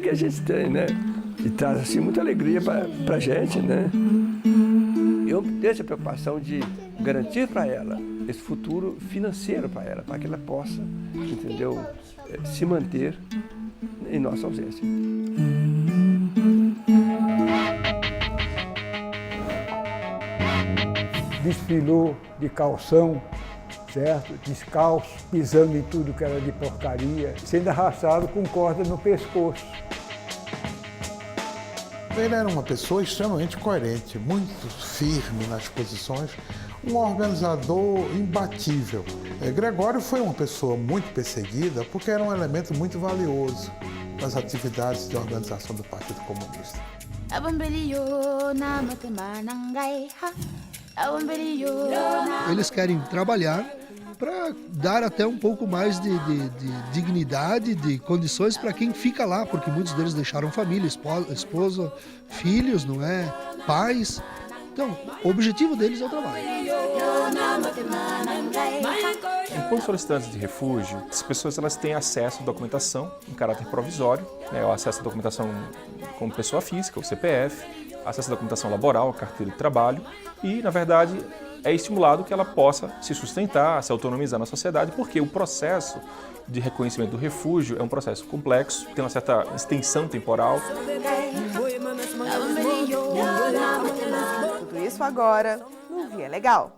que a gente tem, né? E traz, assim, muita alegria para a gente, né? Eu tenho essa preocupação de garantir para ela esse futuro financeiro para ela, para que ela possa, entendeu, se manter em nossa ausência. Desfilou de calção, certo? Descalço, pisando em tudo que era de porcaria, sendo arrastado com corda no pescoço. Ele era uma pessoa extremamente coerente, muito firme nas posições, um organizador imbatível. Gregório foi uma pessoa muito perseguida porque era um elemento muito valioso nas atividades de organização do Partido Comunista. Eles querem trabalhar para dar até um pouco mais de dignidade, de condições para quem fica lá, porque muitos deles deixaram família, esposa, filhos, não é? Pais. Então, o objetivo deles é o trabalho. Enquanto solicitantes de refúgio, as pessoas elas têm acesso à documentação em caráter provisório, né, o acesso à documentação como pessoa física, o CPF, acesso à documentação laboral, a carteira de trabalho e, na verdade, é estimulado que ela possa se sustentar, se autonomizar na sociedade, porque o processo de reconhecimento do refúgio é um processo complexo, tem uma certa extensão temporal. Tudo isso agora no Via Legal.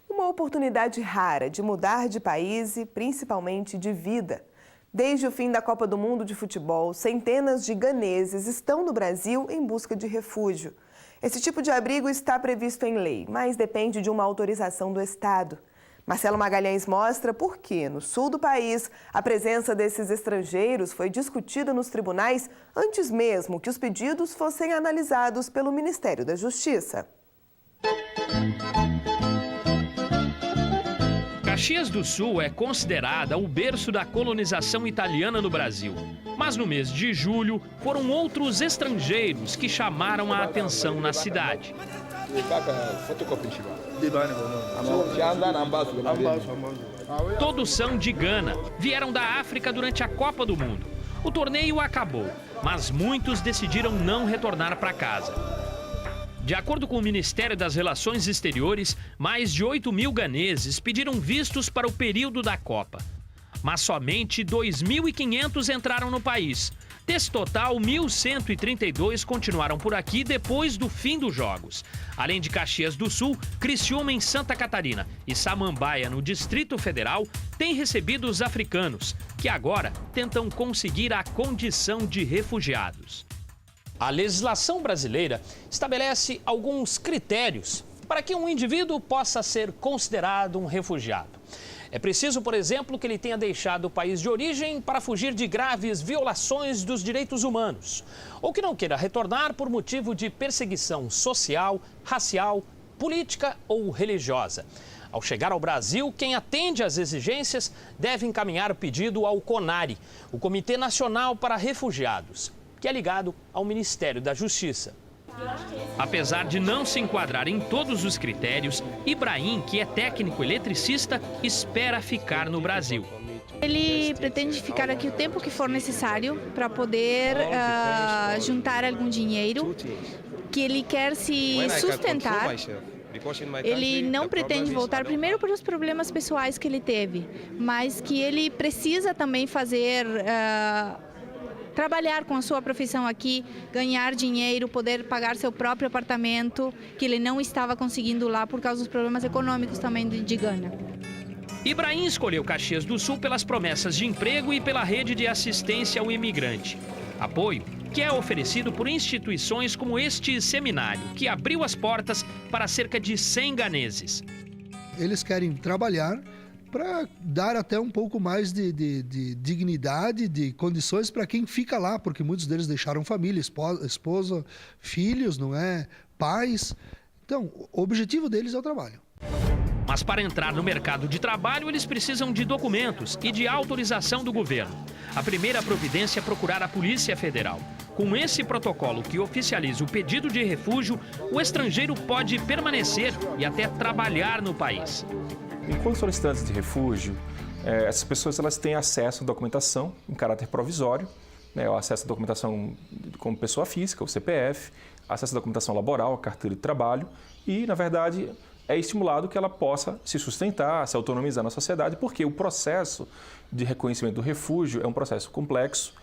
Uma oportunidade rara de mudar de país e principalmente de vida. Desde o fim da Copa do Mundo de Futebol, centenas de ganeses estão no Brasil em busca de refúgio. Esse tipo de abrigo está previsto em lei, mas depende de uma autorização do Estado. Marcelo Magalhães mostra por que, no sul do país, a presença desses estrangeiros foi discutida nos tribunais antes mesmo que os pedidos fossem analisados pelo Ministério da Justiça. Caxias do Sul é considerada o berço da colonização italiana no Brasil. Mas no mês de julho, foram outros estrangeiros que chamaram a atenção na cidade. Todos são de Gana, vieram da África durante a Copa do Mundo. O torneio acabou, mas muitos decidiram não retornar para casa. De acordo com o Ministério das Relações Exteriores, mais de 8.000 ganeses pediram vistos para o período da Copa. Mas somente 2.500 entraram no país. Desse total, 1.132 continuaram por aqui depois do fim dos Jogos. Além de Caxias do Sul, Criciúma em Santa Catarina e Samambaia no Distrito Federal têm recebido os africanos, que agora tentam conseguir a condição de refugiados. A legislação brasileira estabelece alguns critérios para que um indivíduo possa ser considerado um refugiado. É preciso, por exemplo, que ele tenha deixado o país de origem para fugir de graves violações dos direitos humanos, ou que não queira retornar por motivo de perseguição social, racial, política ou religiosa. Ao chegar ao Brasil, quem atende às exigências deve encaminhar o pedido ao CONARE, o Comitê Nacional para Refugiados, que é ligado ao Ministério da Justiça. Apesar de não se enquadrar em todos os critérios, Ibrahim, que é técnico eletricista, espera ficar no Brasil. Ele pretende ficar aqui o tempo que for necessário para poder juntar algum dinheiro, que ele quer se sustentar. Ele não pretende voltar, primeiro pelos problemas pessoais que ele teve, mas que ele precisa também fazer... trabalhar com a sua profissão aqui, ganhar dinheiro, poder pagar seu próprio apartamento, que ele não estava conseguindo lá por causa dos problemas econômicos também de Gana. Ibrahim escolheu Caxias do Sul pelas promessas de emprego e pela rede de assistência ao imigrante. Apoio que é oferecido por instituições como este seminário, que abriu as portas para cerca de 100 ganeses. Eles querem trabalhar para dar até um pouco mais de dignidade, de condições para quem fica lá, porque muitos deles deixaram família, esposa, filhos, não é? Pais. Então, o objetivo deles é o trabalho. Mas para entrar no mercado de trabalho, eles precisam de documentos e de autorização do governo. A primeira providência é procurar a Polícia Federal. Com esse protocolo que oficializa o pedido de refúgio, o estrangeiro pode permanecer e até trabalhar no país. Enquanto solicitantes de refúgio, essas pessoas elas têm acesso à documentação em caráter provisório, né, o acesso à documentação como pessoa física, o CPF, acesso à documentação laboral, a carteira de trabalho e, na verdade, é estimulado que ela possa se sustentar, se autonomizar na sociedade, porque o processo de reconhecimento do refúgio é um processo complexo,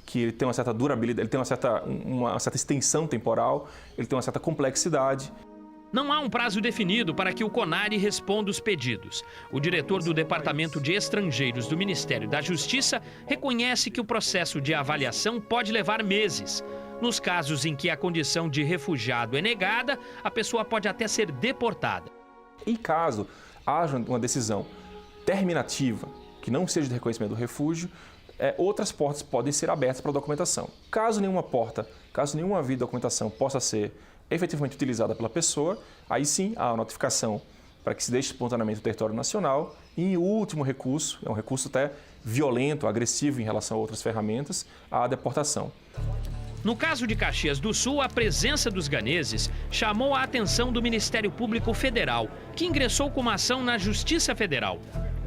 que ele tem uma certa durabilidade, ele tem uma certa extensão temporal, ele tem uma certa complexidade. Não há um prazo definido para que o CONARE responda os pedidos. O diretor do Departamento de Estrangeiros do Ministério da Justiça reconhece que o processo de avaliação pode levar meses. Nos casos em que a condição de refugiado é negada, a pessoa pode até ser deportada. E caso haja uma decisão terminativa, que não seja de reconhecimento do refúgio, outras portas podem ser abertas para a documentação. Caso nenhuma via de documentação possa ser efetivamente utilizada pela pessoa, aí sim há a notificação para que se deixe espontaneamente o território nacional e, em último recurso, é um recurso até violento, agressivo em relação a outras ferramentas, a deportação. No caso de Caxias do Sul, a presença dos ganeses chamou a atenção do Ministério Público Federal, que ingressou com uma ação na Justiça Federal.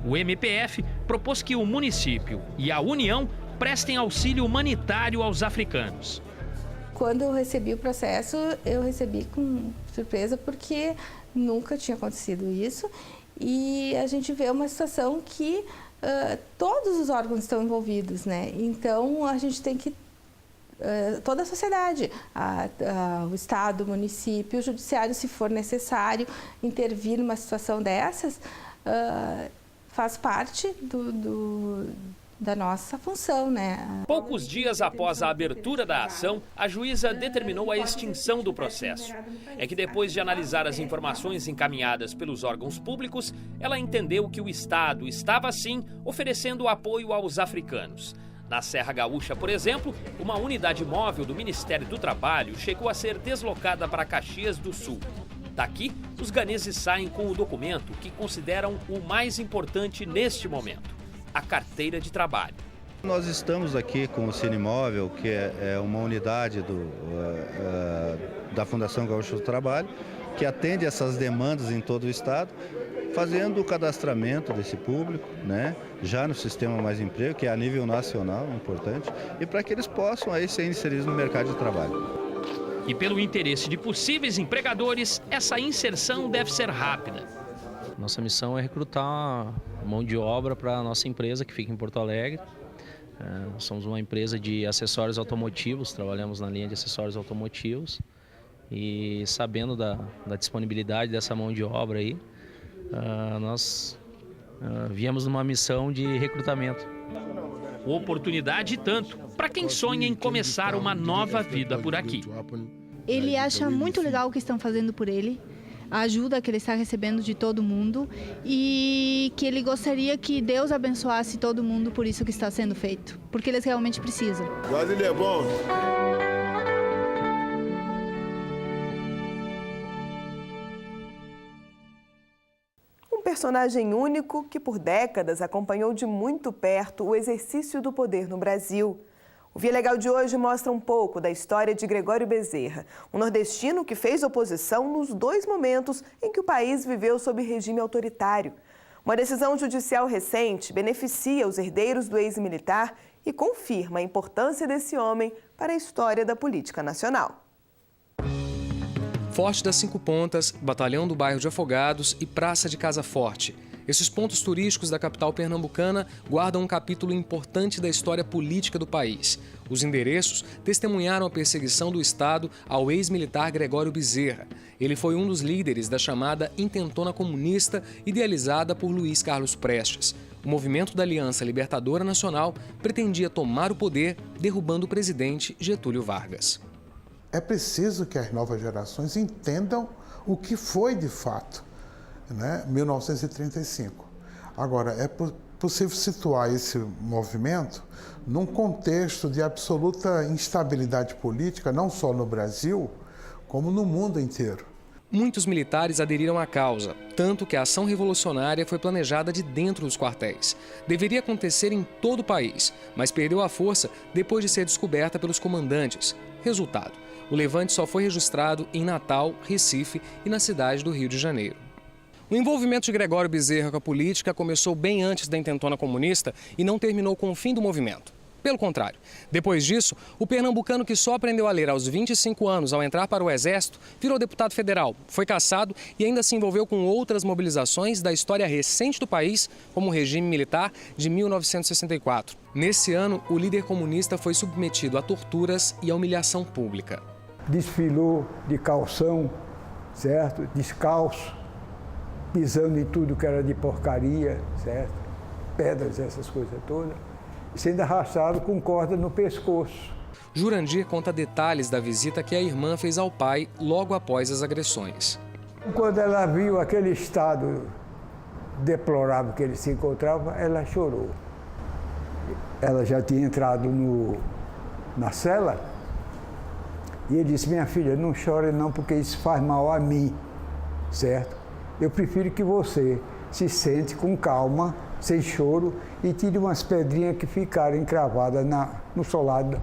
O MPF propôs que o município e a União prestem auxílio humanitário aos africanos. Quando eu recebi o processo, eu recebi com surpresa porque nunca tinha acontecido isso e a gente vê uma situação que todos os órgãos estão envolvidos, né? Então a gente tem que toda a sociedade, o Estado, o município, o judiciário, se for necessário intervir numa situação dessas, faz parte da nossa função, né? Poucos dias após a abertura da ação, a juíza determinou a extinção do processo. É que depois de analisar as informações encaminhadas pelos órgãos públicos, ela entendeu que o Estado estava, sim, oferecendo apoio aos africanos. Na Serra Gaúcha, por exemplo, uma unidade móvel do Ministério do Trabalho chegou a ser deslocada para Caxias do Sul. Daqui, os ganeses saem com o documento que consideram o mais importante neste momento: a carteira de trabalho. Nós estamos aqui com o Cinemóvel, que é uma unidade da Fundação Gaúcha do Trabalho, que atende essas demandas em todo o estado, fazendo o cadastramento desse público, né, já no Sistema Mais Emprego, que é a nível nacional, importante, e para que eles possam aí ser inseridos no mercado de trabalho. E pelo interesse de possíveis empregadores, essa inserção deve ser rápida. Nossa missão é recrutar mão de obra para a nossa empresa que fica em Porto Alegre. Nós somos uma empresa de acessórios automotivos, trabalhamos na linha de acessórios automotivos e sabendo da disponibilidade dessa mão de obra aí, nós viemos numa missão de recrutamento. Oportunidade tanto para quem sonha em começar uma nova vida por aqui. Ele acha muito legal o que estão fazendo por ele, a ajuda que ele está recebendo de todo mundo e que ele gostaria que Deus abençoasse todo mundo por isso que está sendo feito, porque eles realmente precisam. Ele é bom. Um personagem único que por décadas acompanhou de muito perto o exercício do poder no Brasil. O Via Legal de hoje mostra um pouco da história de Gregório Bezerra, um nordestino que fez oposição nos dois momentos em que o país viveu sob regime autoritário. Uma decisão judicial recente beneficia os herdeiros do ex-militar e confirma a importância desse homem para a história da política nacional. Forte das Cinco Pontas, Batalhão do Bairro de Afogados e Praça de Casa Forte. Esses pontos turísticos da capital pernambucana guardam um capítulo importante da história política do país. Os endereços testemunharam a perseguição do Estado ao ex-militar Gregório Bezerra. Ele foi um dos líderes da chamada Intentona Comunista, idealizada por Luiz Carlos Prestes. O movimento da Aliança Libertadora Nacional pretendia tomar o poder, derrubando o presidente Getúlio Vargas. É preciso que as novas gerações entendam o que foi de fato, 1935. Agora, é possível situar esse movimento num contexto de absoluta instabilidade política, não só no Brasil, como no mundo inteiro. Muitos militares aderiram à causa, tanto que a ação revolucionária foi planejada de dentro dos quartéis. Deveria acontecer em todo o país, mas perdeu a força depois de ser descoberta pelos comandantes. Resultado: o levante só foi registrado em Natal, Recife e na cidade do Rio de Janeiro. O envolvimento de Gregório Bezerra com a política começou bem antes da intentona comunista e não terminou com o fim do movimento. Pelo contrário, depois disso, o pernambucano que só aprendeu a ler aos 25 anos ao entrar para o Exército virou deputado federal, foi cassado e ainda se envolveu com outras mobilizações da história recente do país, como o regime militar de 1964. Nesse ano, o líder comunista foi submetido a torturas e a humilhação pública. Desfilou de calção, certo? Descalço, pisando em tudo que era de porcaria, certo? Pedras, essas coisas todas. Sendo arrastado com corda no pescoço. Jurandir conta detalhes da visita que a irmã fez ao pai logo após as agressões. Quando ela viu aquele estado deplorável que ele se encontrava, ela chorou. Ela já tinha entrado na cela e ele disse: minha filha, não chore não, porque isso faz mal a mim, certo? Eu prefiro que você se sente com calma, sem choro, e tire umas pedrinhas que ficaram encravadas no solado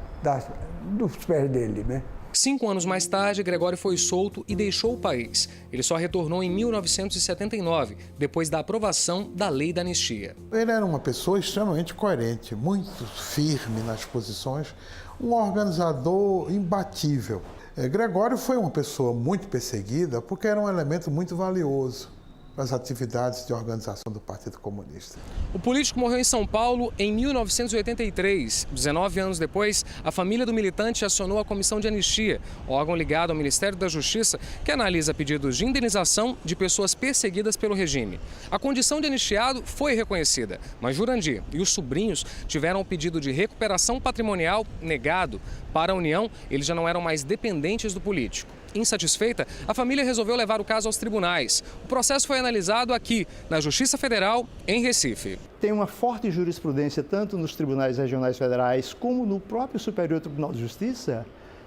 dos pés dele, né? 5 anos mais tarde, Gregório foi solto e deixou o país. Ele só retornou em 1979, depois da aprovação da Lei da Anistia. Ele era uma pessoa extremamente coerente, muito firme nas posições, um organizador imbatível. Gregório foi uma pessoa muito perseguida porque era um elemento muito valioso as atividades de organização do Partido Comunista. O político morreu em São Paulo em 1983. 19 anos depois, a família do militante acionou a Comissão de Anistia, órgão ligado ao Ministério da Justiça, que analisa pedidos de indenização de pessoas perseguidas pelo regime. A condição de anistiado foi reconhecida, mas Jurandir e os sobrinhos tiveram o pedido de recuperação patrimonial negado. Para a União, eles já não eram mais dependentes do político. Insatisfeita, a família resolveu levar o caso aos tribunais. O processo foi analisado aqui, na Justiça Federal, em Recife. Tem uma forte jurisprudência, tanto nos tribunais regionais federais como no próprio Superior Tribunal de Justiça,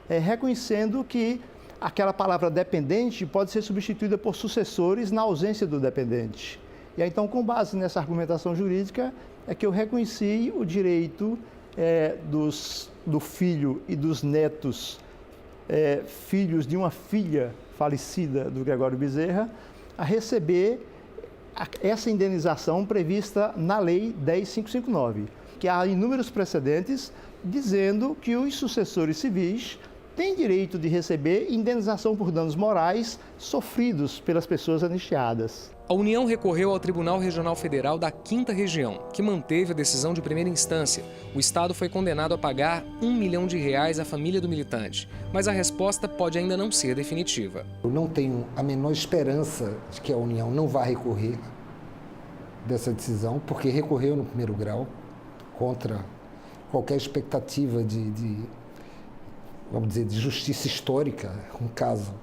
reconhecendo que aquela palavra dependente pode ser substituída por sucessores na ausência do dependente. E aí, então, com base nessa argumentação jurídica, é que eu reconheci o direito do filho e dos netos filhos de uma filha falecida do Gregório Bezerra, a receber essa indenização prevista na Lei 10.559, que há inúmeros precedentes dizendo que os sucessores civis têm direito de receber indenização por danos morais sofridos pelas pessoas anistiadas. A União recorreu ao Tribunal Regional Federal da 5ª Região, que manteve a decisão de primeira instância. O Estado foi condenado a pagar R$1 milhão à família do militante, mas a resposta pode ainda não ser definitiva. Eu não tenho a menor esperança de que a União não vá recorrer dessa decisão, porque recorreu no primeiro grau contra qualquer expectativa vamos dizer, de justiça histórica, um caso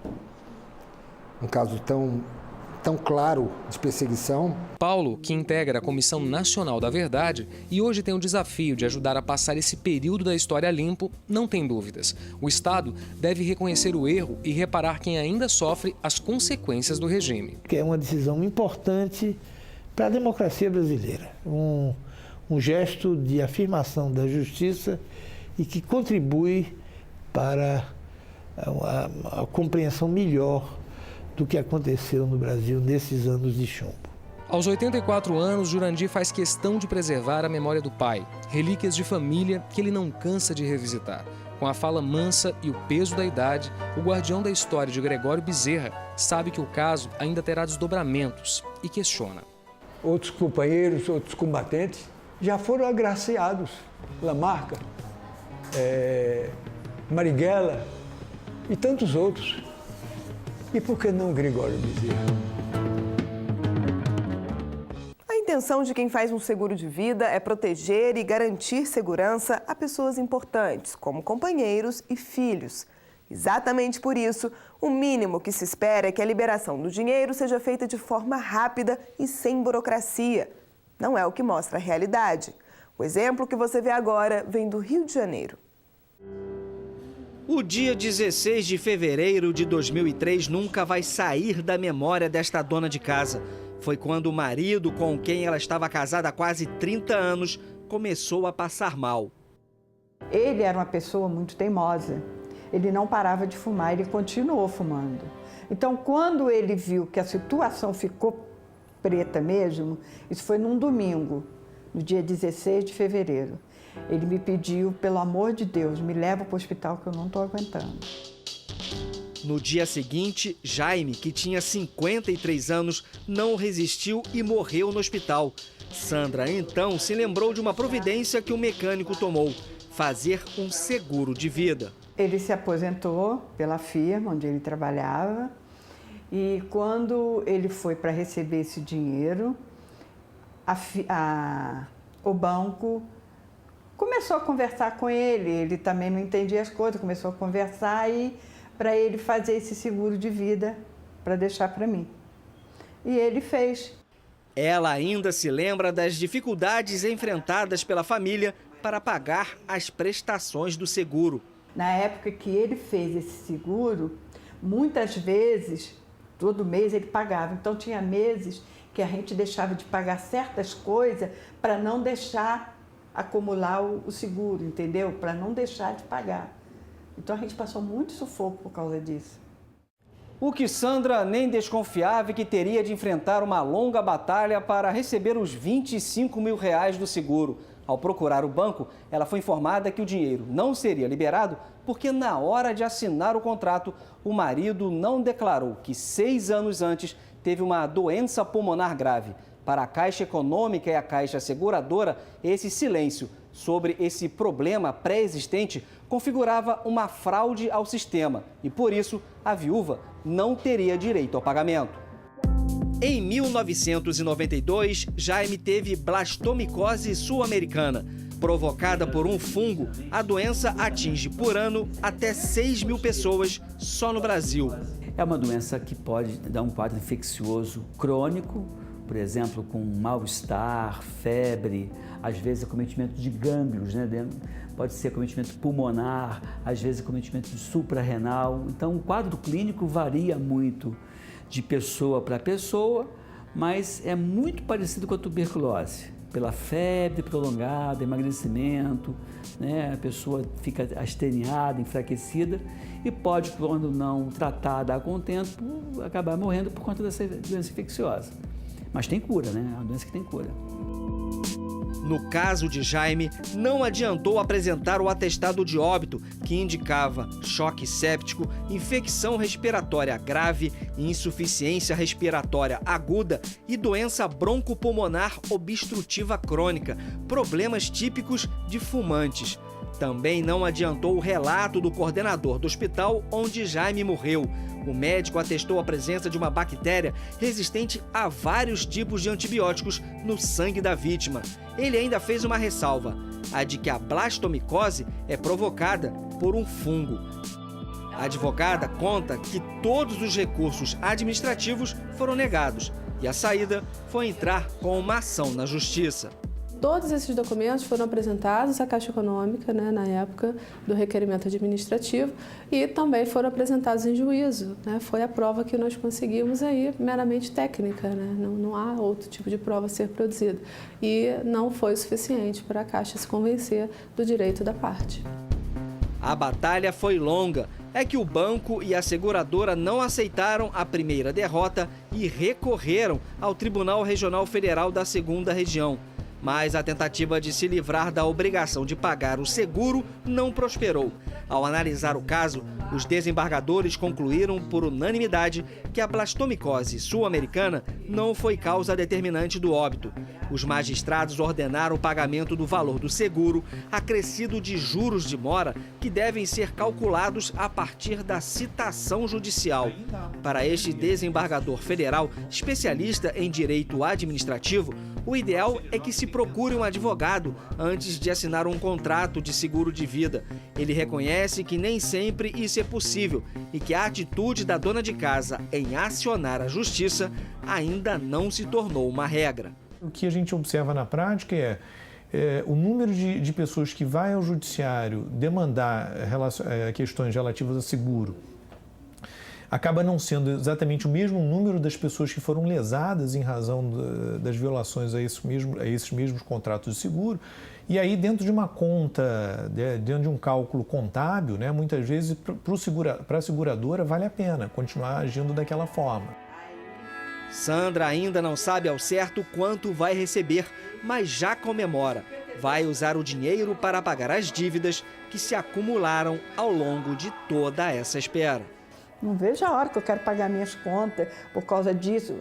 tão claro de perseguição. Paulo, que integra a Comissão Nacional da Verdade e hoje tem o desafio de ajudar a passar esse período da história limpo, não tem dúvidas. O Estado deve reconhecer o erro e reparar quem ainda sofre as consequências do regime. Que é uma decisão importante para a democracia brasileira, um gesto de afirmação da justiça e que contribui para a compreensão melhor do que aconteceu no Brasil nesses anos de chumbo. Aos 84 anos, Jurandir faz questão de preservar a memória do pai, relíquias de família que ele não cansa de revisitar. Com a fala mansa e o peso da idade, o guardião da história de Gregório Bezerra sabe que o caso ainda terá desdobramentos e questiona. Outros companheiros, outros combatentes já foram agraciados. Lamarca, Marighella e tantos outros. E por que não Gregório Bezerra? A intenção de quem faz um seguro de vida é proteger e garantir segurança a pessoas importantes, como companheiros e filhos. Exatamente por isso, o mínimo que se espera é que a liberação do dinheiro seja feita de forma rápida e sem burocracia. Não é o que mostra a realidade. O exemplo que você vê agora vem do Rio de Janeiro. O dia 16 de fevereiro de 2003 nunca vai sair da memória desta dona de casa. Foi quando o marido, com quem ela estava casada há quase 30 anos, começou a passar mal. Ele era uma pessoa muito teimosa. Ele não parava de fumar, ele continuou fumando. Então, quando ele viu que a situação ficou preta mesmo, isso foi num domingo, no dia 16 de fevereiro. Ele me pediu, pelo amor de Deus, me leva para o hospital que eu não estou aguentando. No dia seguinte, Jaime, que tinha 53 anos, não resistiu e morreu no hospital. Sandra, então, se lembrou de uma providência que o mecânico tomou: fazer um seguro de vida. Ele se aposentou pela firma onde ele trabalhava e quando ele foi para receber esse dinheiro, o banco começou a conversar com ele. Ele também não entendia as coisas, começou a conversar e para ele fazer esse seguro de vida para deixar para mim. E ele fez. Ela ainda se lembra das dificuldades enfrentadas pela família para pagar as prestações do seguro. Na época que ele fez esse seguro, muitas vezes, todo mês ele pagava. Então tinha meses que a gente deixava de pagar certas coisas para não deixar acumular o seguro, entendeu? Para não deixar de pagar. Então a gente passou muito sufoco por causa disso. O que Sandra nem desconfiava é que teria de enfrentar uma longa batalha para receber os R$25 mil do seguro. Ao procurar o banco, ela foi informada que o dinheiro não seria liberado porque na hora de assinar o contrato, o marido não declarou que 6 anos antes teve uma doença pulmonar grave. Para a Caixa Econômica e a Caixa Seguradora, esse silêncio sobre esse problema pré-existente configurava uma fraude ao sistema e, por isso, a viúva não teria direito ao pagamento. Em 1992, Jaime teve blastomicose sul-americana. Provocada por um fungo, a doença atinge por ano até 6 mil pessoas só no Brasil. É uma doença que pode dar um quadro infeccioso crônico, por exemplo, com mal-estar, febre, às vezes acometimento de gânglios, né? Pode ser acometimento pulmonar, às vezes acometimento suprarrenal. Então, o quadro clínico varia muito de pessoa para pessoa, mas é muito parecido com a tuberculose. Pela febre prolongada, emagrecimento, né? A pessoa fica asteniada, enfraquecida e pode, quando não tratada com o tempo, acabar morrendo por conta dessa doença infecciosa. Mas tem cura, né? É uma doença que tem cura. No caso de Jaime, não adiantou apresentar o atestado de óbito, que indicava choque séptico, infecção respiratória grave, insuficiência respiratória aguda e doença broncopulmonar obstrutiva crônica, problemas típicos de fumantes. Também não adiantou o relato do coordenador do hospital onde Jaime morreu. O médico atestou a presença de uma bactéria resistente a vários tipos de antibióticos no sangue da vítima. Ele ainda fez uma ressalva, a de que a blastomicose é provocada por um fungo. A advogada conta que todos os recursos administrativos foram negados e a saída foi entrar com uma ação na justiça. Todos esses documentos foram apresentados à Caixa Econômica, né, na época do requerimento administrativo, e também foram apresentados em juízo, né? Foi a prova que nós conseguimos aí, meramente técnica, né? Não há outro tipo de prova a ser produzida. E não foi o suficiente para a Caixa se convencer do direito da parte. A batalha foi longa. É que o banco e a seguradora não aceitaram a primeira derrota e recorreram ao Tribunal Regional Federal da 2ª Região. Mas a tentativa de se livrar da obrigação de pagar o seguro não prosperou. Ao analisar o caso, os desembargadores concluíram por unanimidade que a blastomicose sul-americana não foi causa determinante do óbito. Os magistrados ordenaram o pagamento do valor do seguro, acrescido de juros de mora, que devem ser calculados a partir da citação judicial. Para este desembargador federal, especialista em direito administrativo, o ideal é que se procure um advogado antes de assinar um contrato de seguro de vida. Ele reconhece que nem sempre isso é possível e que a atitude da dona de casa em acionar a justiça ainda não se tornou uma regra. O que a gente observa na prática o número de pessoas que vai ao judiciário demandar questões relativas a seguro acaba não sendo exatamente o mesmo número das pessoas que foram lesadas em razão das violações a esses mesmos contratos de seguro. E aí, dentro de uma conta, dentro de um cálculo contábil, né, muitas vezes, para a seguradora, vale a pena continuar agindo daquela forma. Sandra ainda não sabe ao certo quanto vai receber, mas já comemora. Vai usar o dinheiro para pagar as dívidas que se acumularam ao longo de toda essa espera. Não vejo a hora que eu quero pagar minhas contas. Por causa disso,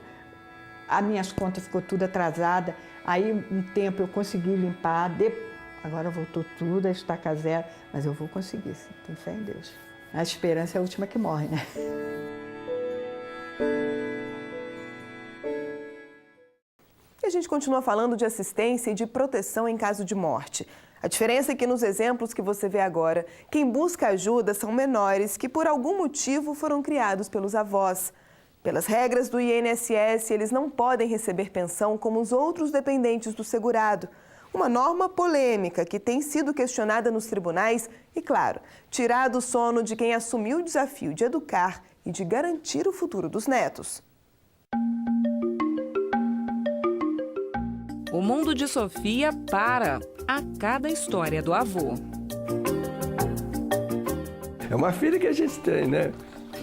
as minhas contas ficou tudo atrasada. Aí, um tempo eu consegui limpar. Agora voltou tudo a estaca zero. Mas eu vou conseguir, sim. Tenho fé em Deus. A esperança é a última que morre, né? E a gente continua falando de assistência e de proteção em caso de morte. A diferença é que nos exemplos que você vê agora, quem busca ajuda são menores que por algum motivo foram criados pelos avós. Pelas regras do INSS, eles não podem receber pensão como os outros dependentes do segurado. Uma norma polêmica que tem sido questionada nos tribunais e, claro, tirado o sono de quem assumiu o desafio de educar e de garantir o futuro dos netos. O mundo de Sofia para a cada história do avô. É uma filha que a gente tem, né?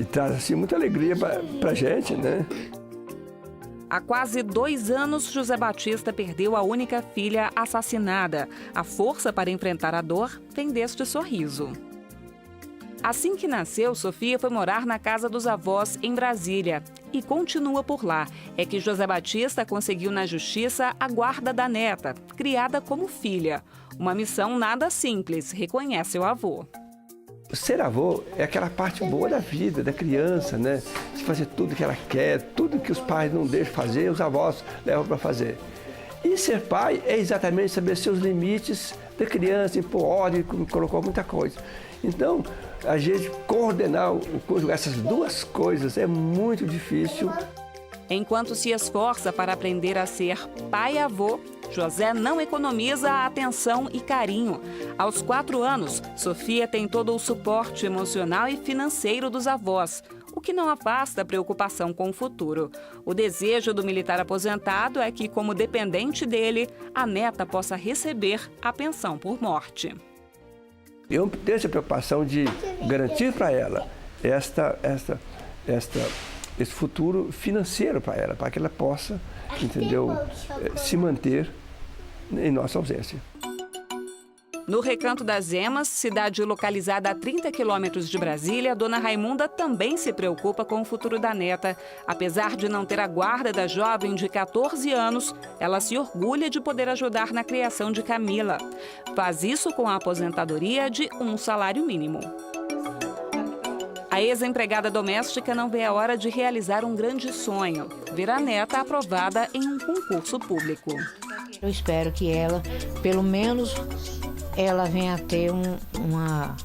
E traz assim, muita alegria pra gente, né? Há quase 2 anos, José Batista perdeu a única filha assassinada. A força para enfrentar a dor vem deste sorriso. Assim que nasceu, Sofia foi morar na casa dos avós em Brasília e continua por lá. É que José Batista conseguiu na justiça a guarda da neta, criada como filha. Uma missão nada simples, reconhece o avô. Ser avô é aquela parte boa da vida, da criança, né? De fazer tudo que ela quer, tudo que os pais não deixam fazer, os avós levam para fazer. E ser pai é exatamente estabelecer os limites da criança, impor ordem, colocou muita coisa. Então, a gente conjugar essas duas coisas é muito difícil. Enquanto se esforça para aprender a ser pai-avô, José não economiza a atenção e carinho. Aos 4 anos, Sofia tem todo o suporte emocional e financeiro dos avós, o que não afasta a preocupação com o futuro. O desejo do militar aposentado é que, como dependente dele, a neta possa receber a pensão por morte. Eu tenho essa preocupação de garantir para ela esse futuro financeiro para ela, para que ela possa, entendeu, se manter em nossa ausência. No Recanto das Emas, cidade localizada a 30 quilômetros de Brasília, Dona Raimunda também se preocupa com o futuro da neta. Apesar de não ter a guarda da jovem de 14 anos, ela se orgulha de poder ajudar na criação de Camila. Faz isso com a aposentadoria de um salário mínimo. A ex-empregada doméstica não vê a hora de realizar um grande sonho, ver a neta aprovada em um concurso público. Eu espero que ela, pelo menos, ela venha a ter uma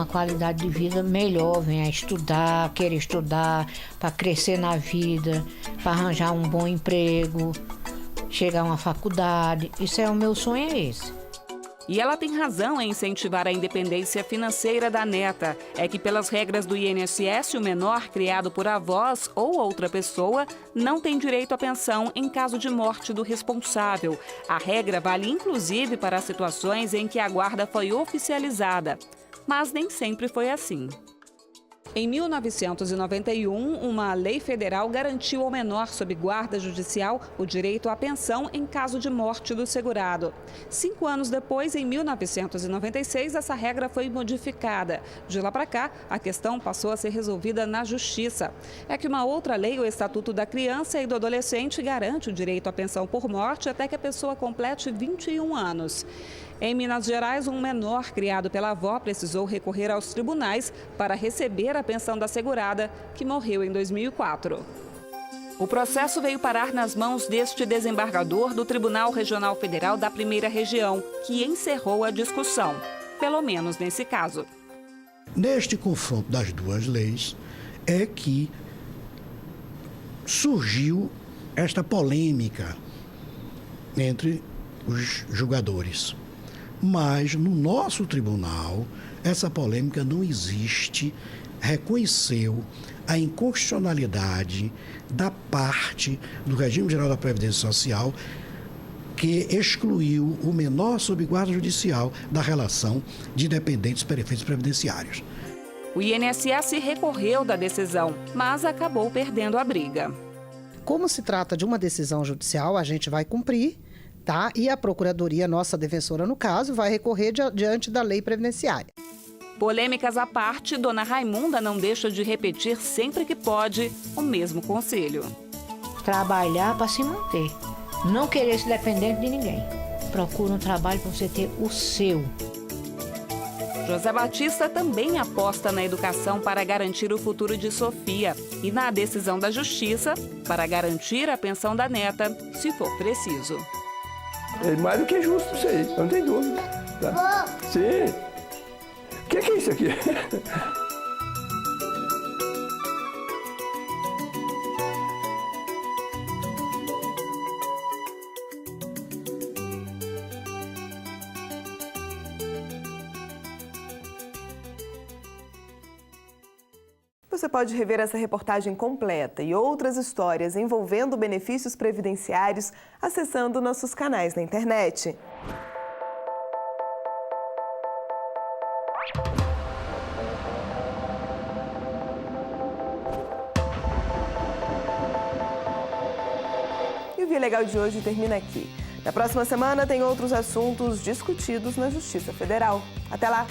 qualidade de vida melhor, venha estudar, querer estudar, para crescer na vida, para arranjar um bom emprego, chegar a uma faculdade. Isso é o meu sonho, é esse. E ela tem razão em incentivar a independência financeira da neta. É que, pelas regras do INSS, o menor criado por avós ou outra pessoa não tem direito à pensão em caso de morte do responsável. A regra vale inclusive para situações em que a guarda foi oficializada. Mas nem sempre foi assim. Em 1991, uma lei federal garantiu ao menor sob guarda judicial o direito à pensão em caso de morte do segurado. 5 anos depois, em 1996, essa regra foi modificada. De lá para cá, a questão passou a ser resolvida na Justiça. É que uma outra lei, o Estatuto da Criança e do Adolescente, garante o direito à pensão por morte até que a pessoa complete 21 anos. Em Minas Gerais, um menor criado pela avó precisou recorrer aos tribunais para receber a pensão da segurada, que morreu em 2004. O processo veio parar nas mãos deste desembargador do Tribunal Regional Federal da Primeira Região, que encerrou a discussão, pelo menos nesse caso. Neste confronto das duas leis é que surgiu esta polêmica entre os julgadores. Mas no nosso tribunal, essa polêmica não existe, reconheceu a inconstitucionalidade da parte do regime geral da Previdência Social que excluiu o menor sob guarda judicial da relação de dependentes para efeitos previdenciários. O INSS recorreu da decisão, mas acabou perdendo a briga. Como se trata de uma decisão judicial, a gente vai cumprir, tá? E a Procuradoria, nossa defensora no caso, vai recorrer diante da lei previdenciária. Polêmicas à parte, dona Raimunda não deixa de repetir sempre que pode o mesmo conselho. Trabalhar para se manter. Não querer ser dependente de ninguém. Procura um trabalho para você ter o seu. José Batista também aposta na educação para garantir o futuro de Sofia e na decisão da Justiça para garantir a pensão da neta, se for preciso. É mais do que justo isso aí, não tem dúvida. Tá? Sim. O que é isso aqui? Você pode rever essa reportagem completa e outras histórias envolvendo benefícios previdenciários acessando nossos canais na internet. E o Via Legal de hoje termina aqui. Na próxima semana tem outros assuntos discutidos na Justiça Federal. Até lá!